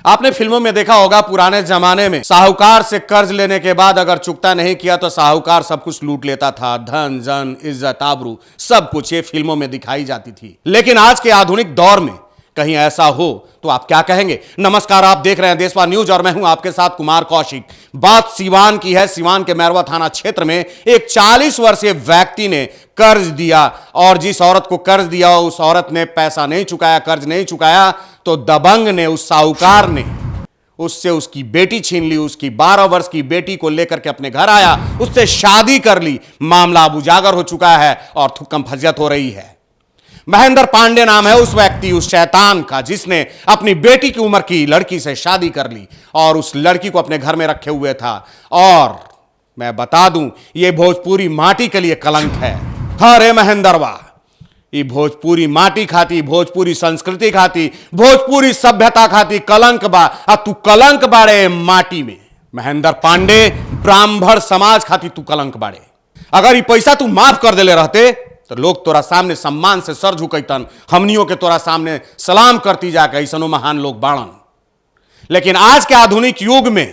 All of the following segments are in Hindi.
आपने फिल्मों में देखा होगा, पुराने जमाने में साहूकार से कर्ज लेने के बाद अगर चुकता नहीं किया तो साहूकार सब कुछ लूट लेता था। धन जन इज्जत आबरू सब कुछ ये फिल्मों में दिखाई जाती थी। लेकिन आज के आधुनिक दौर में कहीं ऐसा हो तो आप क्या कहेंगे? नमस्कार, आप देख रहे हैं देशवा न्यूज और मैं हूं आपके साथ कुमार कौशिक। बात सिवान की है। सिवान के मैरवा थाना क्षेत्र में एक 40 वर्षीय व्यक्ति ने कर्ज दिया और जिस औरत को कर्ज दिया उस औरत ने पैसा नहीं चुकाया, कर्ज नहीं चुकाया, तो दबंग ने, उस साहूकार ने उससे उसकी बेटी छीन ली। उसकी 12 वर्ष की बेटी को लेकर के अपने घर आया, उससे शादी कर ली। मामला अब उजागर हो चुका है और थुक्कम फजियत हो रही है। महेंद्र पांडे नाम है उस व्यक्ति, उस शैतान का, जिसने अपनी बेटी की उम्र की लड़की से शादी कर ली और उस लड़की को अपने घर में रखे हुए था। और मैं बता दूं, यह भोजपुरी माटी के लिए कलंक है। अरे महेंद्रवा, ये भोजपुरी माटी खाती, भोजपुरी संस्कृति खाती, भोजपुरी सभ्यता खाती कलंक बा। अब तू कलंक बाड़े माटी में। महेंद्र पांडे, ब्राह्मण समाज खाती तू कलंक बाड़े। अगर ये पैसा तू माफ कर देले रहते तो लोग तोरा सामने सम्मान से सर झुकैतन, हमनियों के तोरा सामने सलाम करती जाके, ऐसनो महान लोग बाड़न। लेकिन आज के आधुनिक युग में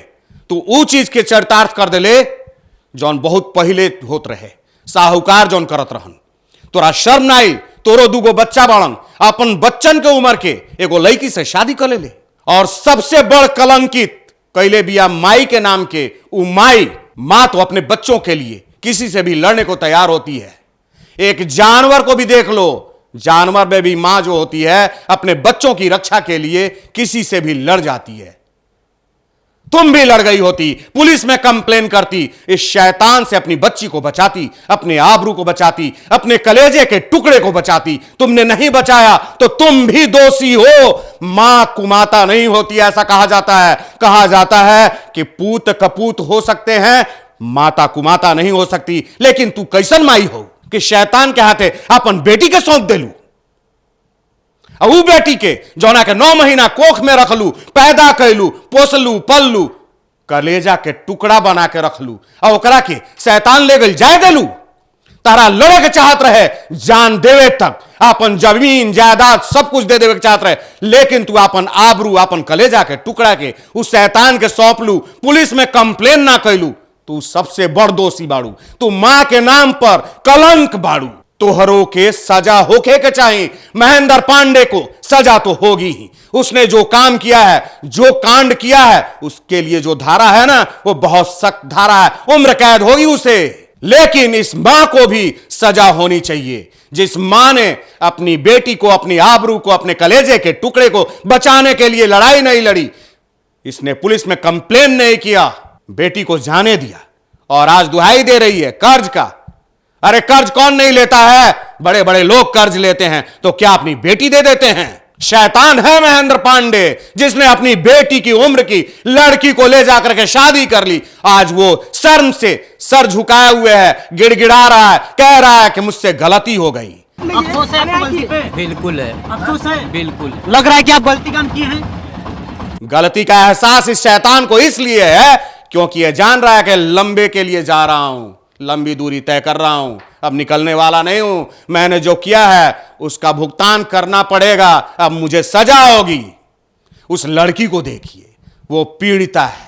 तू वो चीज के चरितार्थ कर देले जौन बहुत पहले होत रहे, साहूकार जौन करत रहन। तोरा शर्म ना आई? तोरो दूगो बच्चा बाड़न, अपन बच्चन के उम्र के एगो लड़की से शादी कर ले। और सबसे बड़ कलंकित कैले बिया माई के नाम के। उ माँ तो अपने बच्चों के लिए किसी से भी लड़ने को तैयार होती है। एक जानवर को भी देख लो, जानवर में भी मां जो होती है अपने बच्चों की रक्षा के लिए किसी से भी लड़ जाती है। तुम भी लड़ गई होती, पुलिस में कंप्लेन करती, इस शैतान से अपनी बच्ची को बचाती, अपने आबरू को बचाती, अपने कलेजे के टुकड़े को बचाती। तुमने नहीं बचाया तो तुम भी दोषी हो। मां कुमाता नहीं होती, ऐसा कहा जाता है। कहा जाता है कि पूत कपूत हो सकते हैं, माता कुमाता नहीं हो सकती। लेकिन तू कैसन माई हो कि शैतान के हाथे अपन बेटी के सौंप देलू। उ बेटी के जौना के 9 महीना कोख में रखलू, पैदा कैलू, पोसलू, पललू, कलेजा के टुकड़ा बना के रखलू और ओकरा के शैतान ले गई जाए देलू। तारा लड़े के चाहत रहे, जान देवे तक, अपन जमीन जायदाद सब कुछ दे देवे के चाहत रहे। लेकिन तू अपन आबरू, अपन कलेजा के टुकड़ा के उस शैतान के सौंपलू, पुलिस में कंप्लेन ना कैलू। तू सबसे बड़ दोषी बाड़ू। तू मां के नाम पर कलंक बाड़ू। तोहरों के सजा होके के चाहिए। महेंद्र पांडे को सजा तो होगी ही। उसने जो काम किया है, जो कांड किया है, उसके लिए जो धारा है ना, वो बहुत सख्त धारा है, उम्र कैद होगी उसे। लेकिन इस मां को भी सजा होनी चाहिए, जिस मां ने अपनी बेटी को, अपनी आबरू को, अपने कलेजे के टुकड़े को बचाने के लिए लड़ाई नहीं लड़ी। इसने पुलिस में कंप्लेन नहीं किया, बेटी को जाने दिया और आज दुहाई दे रही है कर्ज का। अरे कर्ज कौन नहीं लेता है? बड़े बड़े लोग कर्ज लेते हैं, तो क्या अपनी बेटी दे देते हैं? शैतान है महेंद्र पांडे, जिसने अपनी बेटी की उम्र की लड़की को ले जाकर के शादी कर ली। आज वो शर्म से सर झुकाए हुए है, गिड़गिड़ा रहा है, कह रहा है कि मुझसे गलती हो गई। अफसोस है आपको गलती पे? बिल्कुल है, अफसोस है, बिल्कुल। लग रहा है कि आप गलती काम किए हैं। गलती का एहसास इस शैतान को इसलिए है क्योंकि यह जान रहा है कि लंबे के लिए जा रहा हूं, लंबी दूरी तय कर रहा हूं, अब निकलने वाला नहीं हूं। मैंने जो किया है उसका भुगतान करना पड़ेगा, अब मुझे सजा होगी। उस लड़की को देखिए, वो पीड़िता है।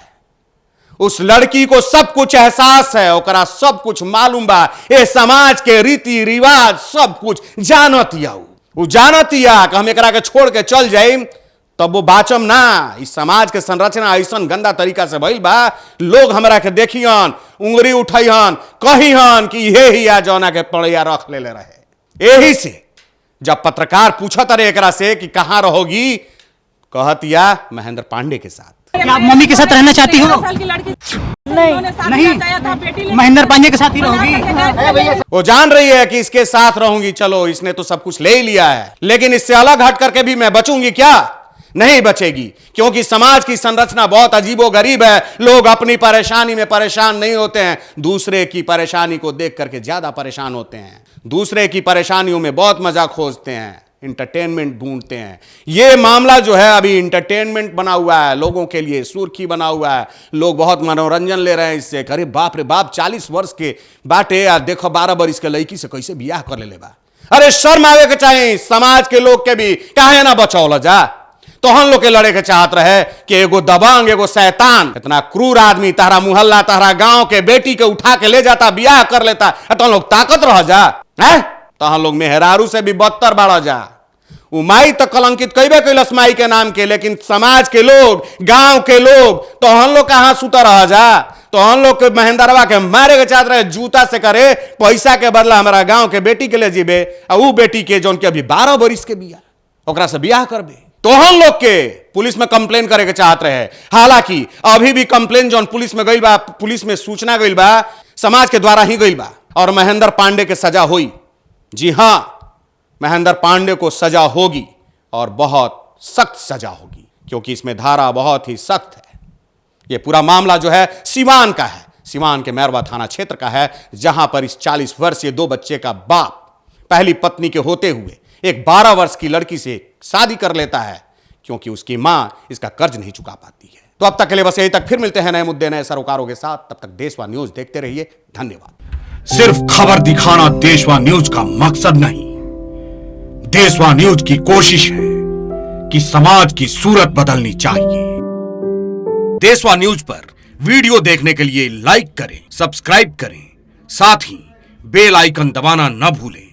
उस लड़की को सब कुछ एहसास है, ओकरा सब कुछ मालूम बा। ये समाज के रीति रिवाज सब कुछ जानतिया। वो जानतिया कि हम एकरा के छोड़ के चल जाए तब वो बाचम ना। इस समाज के संरचना ऐसा गंदा तरीका से भइल बा, लोग हमरा के देखियन, उंगली उठैहन, कहिहन कि ये ही आ जौना के पड़िया रख ले रहे। यही से जब पत्रकार पूछत रहे एकरा से कि कहां रहोगी, कहतिया महेंद्र पांडे के साथ। क्या आप मम्मी के साथ रहना चाहती हो? नहीं, महेंद्र पांडे के साथ ही रहोगी? वो जान रही है कि इसके साथ रहूंगी, चलो इसने तो सब कुछ ले ही लिया है, लेकिन इससे अलग हट करके भी मैं बचूंगी क्या? नहीं बचेगी, क्योंकि समाज की संरचना बहुत अजीबो गरीब है। लोग अपनी परेशानी में परेशान नहीं होते हैं, दूसरे की परेशानी को देख करके ज्यादा परेशान होते हैं। दूसरे की परेशानियों में बहुत मजा खोजते हैं, इंटरटेनमेंट ढूंढते हैं। यह मामला जो है अभी इंटरटेनमेंट बना हुआ है, लोगों के लिए सुर्खी बना हुआ है। लोग बहुत मनोरंजन ले रहे हैं इससे। अरे बाप रे बाप, 40 वर्ष के बाटे या देखो 12 वर्ष के लड़की से कैसे बियाह कर ले बा। अरे शर्म आवे के चाहिए समाज के लोग के भी, काहे ना बचौला जा। तो हम लोग के लड़े के चाहत रहे कि एगो दबंग एगो शैतान इतना क्रूर आदमी तारा मुहल्ला तारा गांव के बेटी के उठा के ले जाता बियाह कर लेता तो हम लोग ताकत रह जा है तो हम लोग मेहरारू से भी बदतर बढ़ जा उ माई तो कलंकित कैबे कैलस माई के नाम के लेकिन समाज के लोग गांव के लोग तो हम लोग कहां सुता रह जा तो हम लोग के महेंद्रवा के मारे के चाहत रहे जूता से करे पैसा के बदला हमारा गांव के बेटी के ले जीबे और उ बेटी के जो उनके अभी 12 बरिस के बिया ओकरा से बियाह करबे तो हम लोग के पुलिस में कंप्लेन करे के चाहत रहे हालांकि अभी भी कंप्लेन जो पुलिस में गई बा पुलिस में सूचना गई बा समाज के द्वारा ही गई बा और महेंद्र पांडे के सजा हुई जी हां महेंद्र पांडे को सजा होगी और बहुत सख्त सजा होगी क्योंकि इसमें धारा बहुत ही सख्त है यह पूरा मामला जो है सिवान का है सिवान के मैरवा थाना क्षेत्र का है जहां पर इस 40 वर्षीय 2 बच्चे का बाप पहली पत्नी के होते हुए एक 12 वर्ष की लड़की से शादी कर लेता है क्योंकि उसकी मां इसका कर्ज नहीं चुका पाती है तो अब तक के लिए बस यही तक फिर मिलते हैं नए मुद्दे नए सरोकारों के साथ तब तक देशवा न्यूज देखते रहिए धन्यवाद। सिर्फ खबर दिखाना देशवा न्यूज का मकसद नहीं, देशवा न्यूज की कोशिश है कि समाज की सूरत बदलनी चाहिए। देशवा न्यूज पर वीडियो देखने के लिए लाइक करें, सब्सक्राइब करें, साथ ही बेल आइकन दबाना न भूलें।